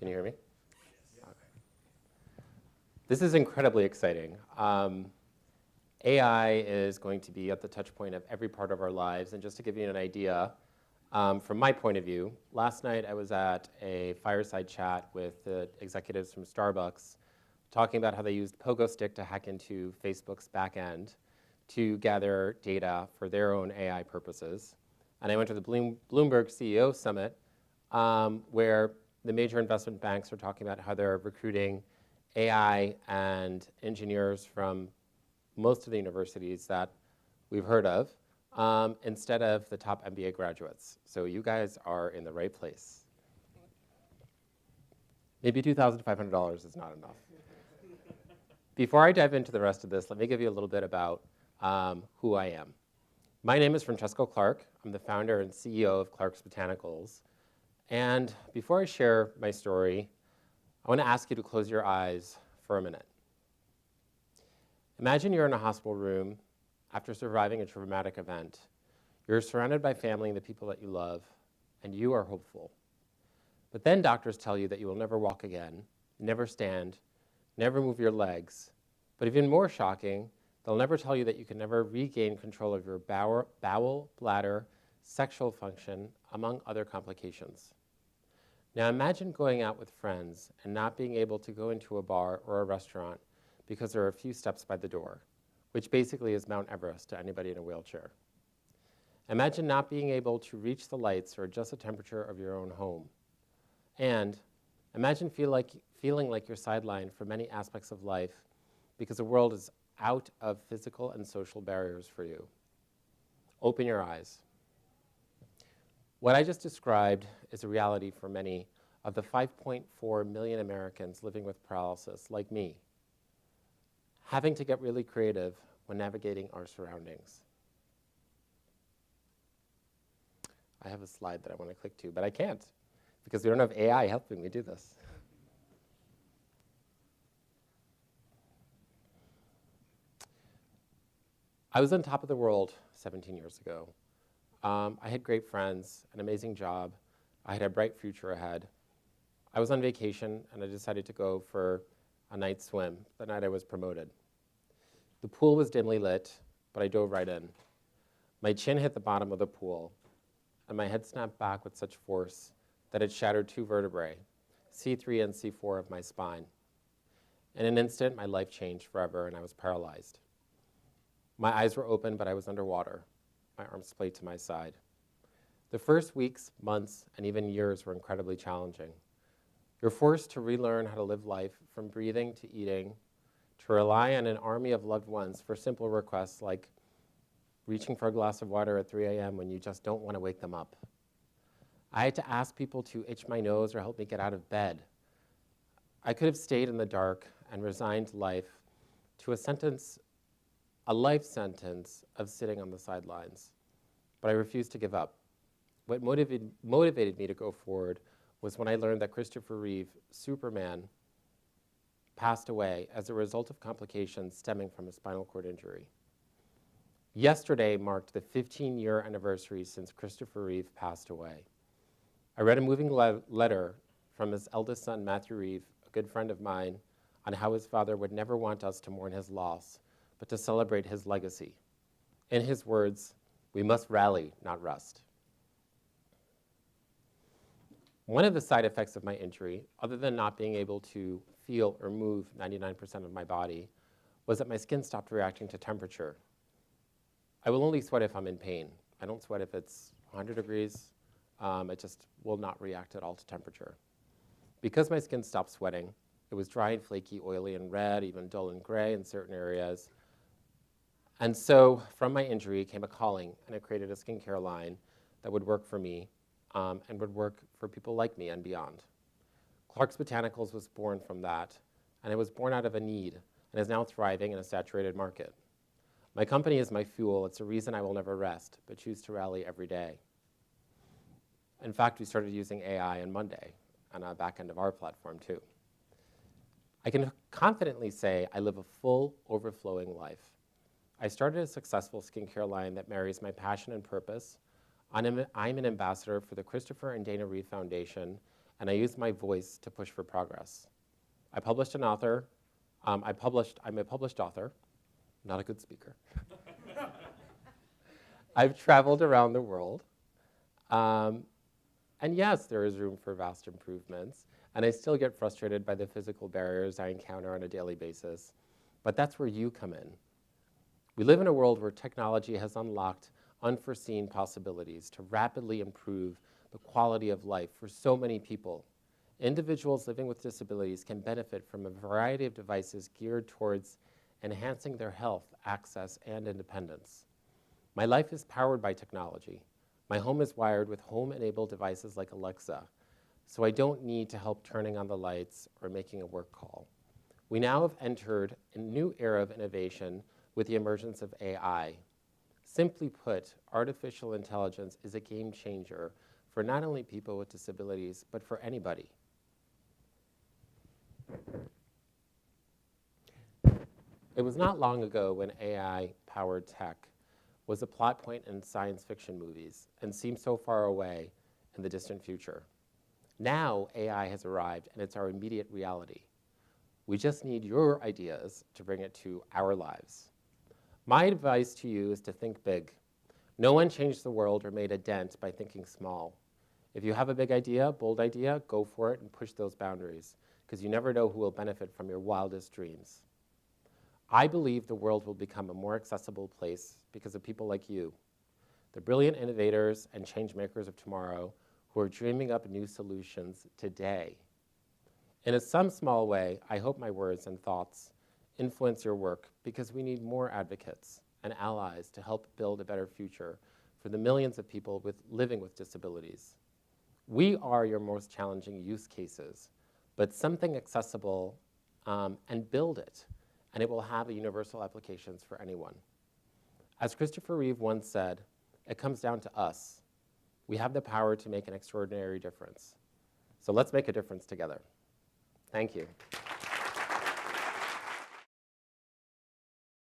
Can you hear me? Okay. This is incredibly exciting. AI is going to be at the touch point of every part of our lives. And just to give you an idea, from my point of view, last night I was at a fireside chat with the executives from Starbucks talking about how they used Pogo Stick to hack into Facebook's back end to gather data for their own AI purposes. And I went to the Bloomberg CEO Summit, where the major investment banks are talking about how they're recruiting AI and engineers from most of the universities that we've heard of, instead of the top MBA graduates. So you guys are in the right place. Maybe $2,500 is not enough. Before I dive into the rest of this, let me give you a little bit about who I am. My name is Francesco Clark. I'm the founder and CEO of Clark's Botanicals. And before I share my story, I want to ask you to close your eyes for a minute. Imagine you're in a hospital room after surviving a traumatic event. You're surrounded by family and the people that you love, and you are hopeful. But then doctors tell you that you will never walk again, never stand, never move your legs. But even more shocking, they'll never tell you that you can never regain control of your bowel, bladder, sexual function, among other complications. Now imagine going out with friends and not being able to go into a bar or a restaurant because there are a few steps by the door, which basically is Mount Everest to anybody in a wheelchair. Imagine not being able to reach the lights or adjust the temperature of your own home. And imagine feeling like you're sidelined from many aspects of life because the world is out of physical and social barriers for you. Open your eyes. What I just described is a reality for many of the 5.4 million Americans living with paralysis, like me, having to get really creative when navigating our surroundings. I have a slide that I want to click to, but I can't because we don't have AI helping me do this. I was on top of the world 17 years ago. I had great friends, an amazing job. I had a bright future ahead. I was on vacation, and I decided to go for a night swim the night I was promoted. The pool was dimly lit, but I dove right in. My chin hit the bottom of the pool, and my head snapped back with such force that it shattered 2 vertebrae, C3 and C4 of my spine. In an instant, my life changed forever, and I was paralyzed. My eyes were open, but I was underwater, my arms splayed to my side. The first weeks, months, and even years were incredibly challenging. You're forced to relearn how to live life, from breathing to eating, to rely on an army of loved ones for simple requests like reaching for a glass of water at 3 a.m. when you just don't want to wake them up. I had to ask people to itch my nose or help me get out of bed. I could have stayed in the dark and resigned life to a life sentence of sitting on the sidelines, but I refused to give up. What motivated me to go forward was when I learned that Christopher Reeve, Superman, passed away as a result of complications stemming from a spinal cord injury. Yesterday marked the 15-year anniversary since Christopher Reeve passed away. I read a moving letter from his eldest son, Matthew Reeve, a good friend of mine, on how his father would never want us to mourn his loss, but to celebrate his legacy. In his words, we must rally, not rest. One of the side effects of my injury, other than not being able to feel or move 99% of my body, was that my skin stopped reacting to temperature. I will only sweat if I'm in pain. I don't sweat if it's 100 degrees. It just will not react at all to temperature. Because my skin stopped sweating, it was dry and flaky, oily and red, even dull and gray in certain areas. And so from my injury came a calling, and I created a skincare line that would work for me and would work for people like me and beyond. Clark's Botanicals was born from that, and it was born out of a need and is now thriving in a saturated market. My company is my fuel. It's a reason I will never rest, but choose to rally every day. In fact, we started using AI on Monday on the back end of our platform too. I can confidently say I live a full, overflowing life. I started a successful skincare line that marries my passion and purpose. I'm an ambassador for the Christopher and Dana Reeve Foundation and I use my voice to push for progress. I'm a published author, not a good speaker. I've traveled around the world, and yes, there is room for vast improvements, and I still get frustrated by the physical barriers I encounter on a daily basis, but that's where you come in. We live in a world where technology has unlocked unforeseen possibilities to rapidly improve the quality of life for so many people. Individuals living with disabilities can benefit from a variety of devices geared towards enhancing their health, access, and independence. My life is powered by technology. My home is wired with home-enabled devices like Alexa, so I don't need to help turning on the lights or making a work call. We now have entered a new era of innovation with the emergence of AI. Simply put, artificial intelligence is a game changer for not only people with disabilities, but for anybody. It was not long ago when AI-powered tech was a plot point in science fiction movies and seemed so far away in the distant future. Now AI has arrived and it's our immediate reality. We just need your ideas to bring it to our lives. My advice to you is to think big. No one changed the world or made a dent by thinking small. If you have a big idea, bold idea, go for it and push those boundaries, because you never know who will benefit from your wildest dreams. I believe the world will become a more accessible place because of people like you, the brilliant innovators and change makers of tomorrow who are dreaming up new solutions today. In some small way, I hope my words and thoughts influence your work, because we need more advocates and allies to help build a better future for the millions of people living with disabilities. We are your most challenging use cases, but something accessible and build it, and it will have universal applications for anyone. As Christopher Reeve once said, it comes down to us. We have the power to make an extraordinary difference. So let's make a difference together. Thank you.